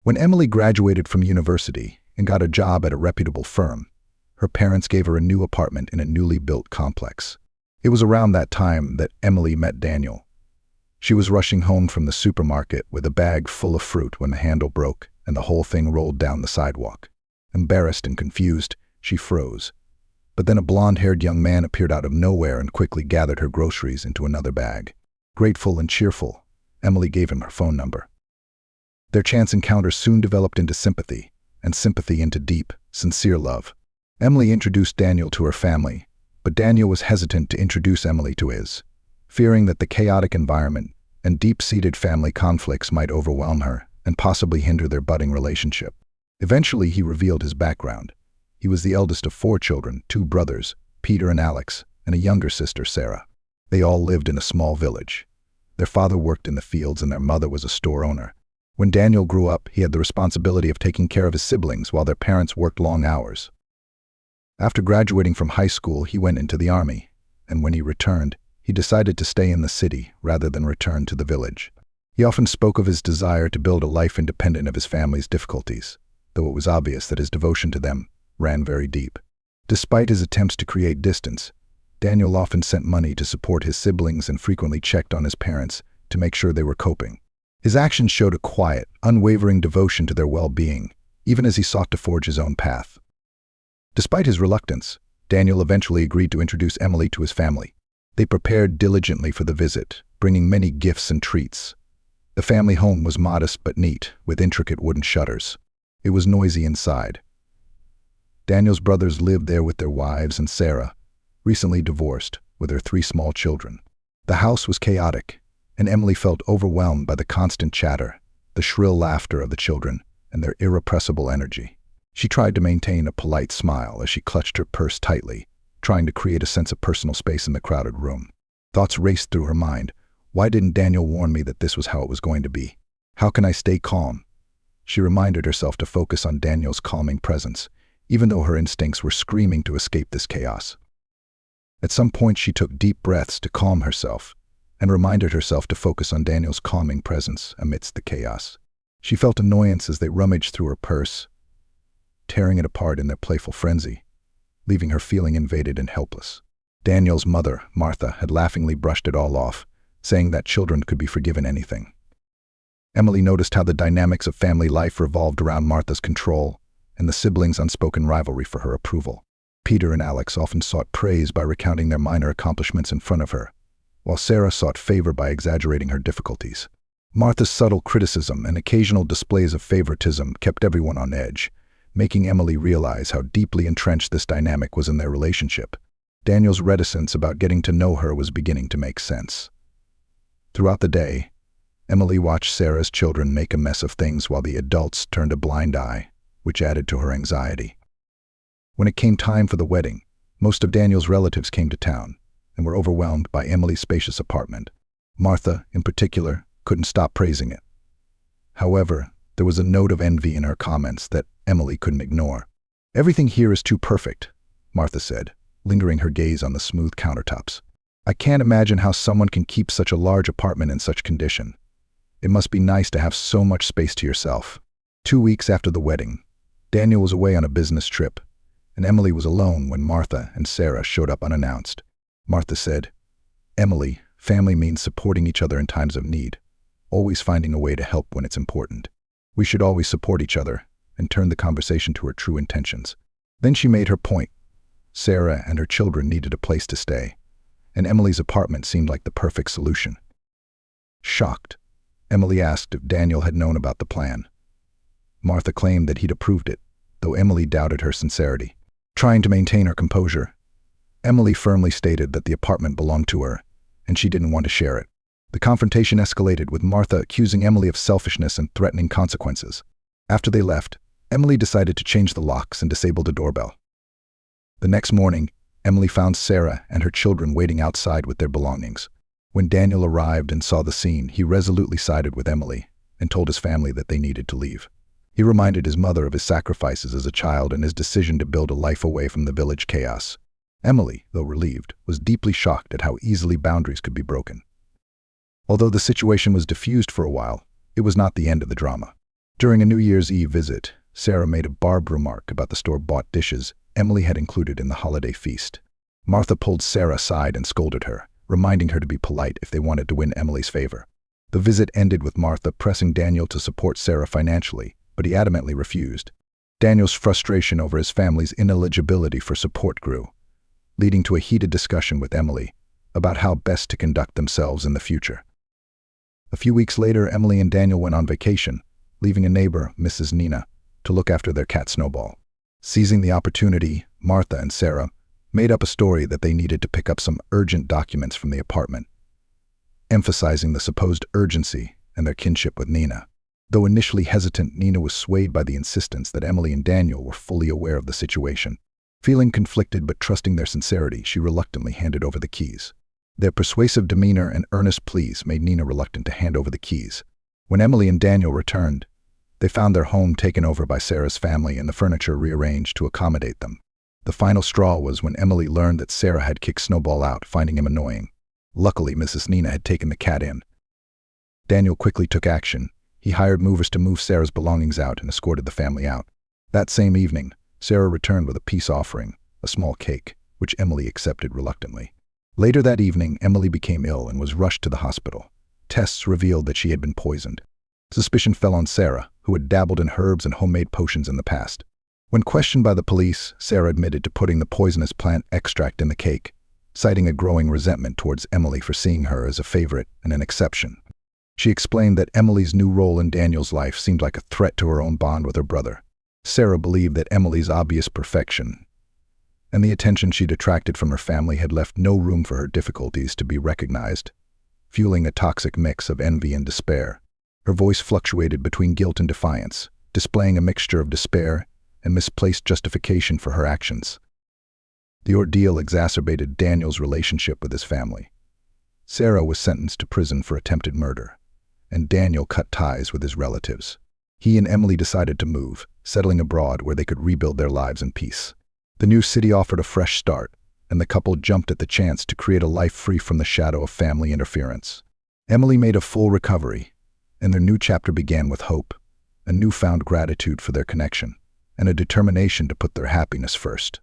When Emily graduated from university and got a job at a reputable firm, her parents gave her a new apartment in a newly built complex. It was around that time that Emily met Daniel. She was rushing home from the supermarket with a bag full of fruit when the handle broke and the whole thing rolled down the sidewalk. Embarrassed and confused, she froze. But then a blonde-haired young man appeared out of nowhere and quickly gathered her groceries into another bag. Grateful and cheerful, Emily gave him her phone number. Their chance encounter soon developed into sympathy, and sympathy into deep, sincere love. Emily introduced Daniel to her family, but Daniel was hesitant to introduce Emily to his, fearing that the chaotic environment and deep-seated family conflicts might overwhelm her and possibly hinder their budding relationship. Eventually, he revealed his background. He was the eldest of 4 children, 2 brothers, Peter and Alex, and a younger sister, Sarah. They all lived in a small village. Their father worked in the fields and their mother was a store owner. When Daniel grew up, he had the responsibility of taking care of his siblings while their parents worked long hours. After graduating from high school, he went into the army, and when he returned, he decided to stay in the city rather than return to the village. He often spoke of his desire to build a life independent of his family's difficulties, though it was obvious that his devotion to them ran very deep. Despite his attempts to create distance, Daniel often sent money to support his siblings and frequently checked on his parents to make sure they were coping. His actions showed a quiet, unwavering devotion to their well-being, even as he sought to forge his own path. Despite his reluctance, Daniel eventually agreed to introduce Emily to his family. They prepared diligently for the visit, bringing many gifts and treats. The family home was modest but neat, with intricate wooden shutters. It was noisy inside. Daniel's brothers lived there with their wives and Sarah, recently divorced, with her 3 small children. The house was chaotic, and Emily felt overwhelmed by the constant chatter, the shrill laughter of the children, and their irrepressible energy. She tried to maintain a polite smile as she clutched her purse tightly, trying to create a sense of personal space in the crowded room. Thoughts raced through her mind. Why didn't Daniel warn me that this was how it was going to be? How can I stay calm? She reminded herself to focus on Daniel's calming presence, even though her instincts were screaming to escape this chaos. At some point, she took deep breaths to calm herself and reminded herself to focus on Daniel's calming presence amidst the chaos. She felt annoyance as they rummaged through her purse, tearing it apart in their playful frenzy, leaving her feeling invaded and helpless. Daniel's mother, Martha, had laughingly brushed it all off, saying that children could be forgiven anything. Emily noticed how the dynamics of family life revolved around Martha's control and the siblings' unspoken rivalry for her approval. Peter and Alex often sought praise by recounting their minor accomplishments in front of her, while Sarah sought favor by exaggerating her difficulties. Martha's subtle criticism and occasional displays of favoritism kept everyone on edge, making Emily realize how deeply entrenched this dynamic was in their relationship. Daniel's reticence about getting to know her was beginning to make sense. Throughout the day, Emily watched Sarah's children make a mess of things while the adults turned a blind eye, which added to her anxiety. When it came time for the wedding, most of Daniel's relatives came to town and were overwhelmed by Emily's spacious apartment. Martha, in particular, couldn't stop praising it. However, there was a note of envy in her comments that Emily couldn't ignore. "Everything here is too perfect," Martha said, lingering her gaze on the smooth countertops. "I can't imagine how someone can keep such a large apartment in such condition. It must be nice to have so much space to yourself." 2 weeks after the wedding, Daniel was away on a business trip, and Emily was alone when Martha and Sarah showed up unannounced. Martha said, "Emily, family means supporting each other in times of need, always finding a way to help when it's important. We should always support each other," and turned the conversation to her true intentions. Then she made her point. Sarah and her children needed a place to stay, and Emily's apartment seemed like the perfect solution. Shocked, Emily asked if Daniel had known about the plan. Martha claimed that he'd approved it, though Emily doubted her sincerity. Trying to maintain her composure, Emily firmly stated that the apartment belonged to her, and she didn't want to share it. The confrontation escalated, with Martha accusing Emily of selfishness and threatening consequences. After they left, Emily decided to change the locks and disable the doorbell. The next morning, Emily found Sarah and her children waiting outside with their belongings. When Daniel arrived and saw the scene, he resolutely sided with Emily and told his family that they needed to leave. He reminded his mother of his sacrifices as a child and his decision to build a life away from the village chaos. Emily, though relieved, was deeply shocked at how easily boundaries could be broken. Although the situation was diffused for a while, it was not the end of the drama. During a New Year's Eve visit, Sarah made a barbed remark about the store-bought dishes Emily had included in the holiday feast. Martha pulled Sarah aside and scolded her, reminding her to be polite if they wanted to win Emily's favor. The visit ended with Martha pressing Daniel to support Sarah financially, but he adamantly refused. Daniel's frustration over his family's ineligibility for support grew, leading to a heated discussion with Emily about how best to conduct themselves in the future. A few weeks later, Emily and Daniel went on vacation, leaving a neighbor, Mrs. Nina, to look after their cat Snowball. Seizing the opportunity, Martha and Sarah made up a story that they needed to pick up some urgent documents from the apartment, emphasizing the supposed urgency and their kinship with Nina. Though initially hesitant, Nina was swayed by the insistence that Emily and Daniel were fully aware of the situation. Feeling conflicted but trusting their sincerity, she reluctantly handed over the keys. Their persuasive demeanor and earnest pleas made Nina reluctant to hand over the keys. When Emily and Daniel returned, they found their home taken over by Sarah's family and the furniture rearranged to accommodate them. The final straw was when Emily learned that Sarah had kicked Snowball out, finding him annoying. Luckily, Mrs. Nina had taken the cat in. Daniel quickly took action. He hired movers to move Sarah's belongings out and escorted the family out. That same evening, Sarah returned with a peace offering, a small cake, which Emily accepted reluctantly. Later that evening, Emily became ill and was rushed to the hospital. Tests revealed that she had been poisoned. Suspicion fell on Sarah, who had dabbled in herbs and homemade potions in the past. When questioned by the police, Sarah admitted to putting the poisonous plant extract in the cake, citing a growing resentment towards Emily for seeing her as a favorite and an exception. She explained that Emily's new role in Daniel's life seemed like a threat to her own bond with her brother. Sarah believed that Emily's obvious perfection and the attention she'd attracted from her family had left no room for her difficulties to be recognized, fueling a toxic mix of envy and despair. Her voice fluctuated between guilt and defiance, displaying a mixture of despair and misplaced justification for her actions. The ordeal exacerbated Daniel's relationship with his family. Sarah was sentenced to prison for attempted murder, and Daniel cut ties with his relatives. He and Emily decided to move, settling abroad where they could rebuild their lives in peace. The new city offered a fresh start, and the couple jumped at the chance to create a life free from the shadow of family interference. Emily made a full recovery, and their new chapter began with hope, a newfound gratitude for their connection, and a determination to put their happiness first.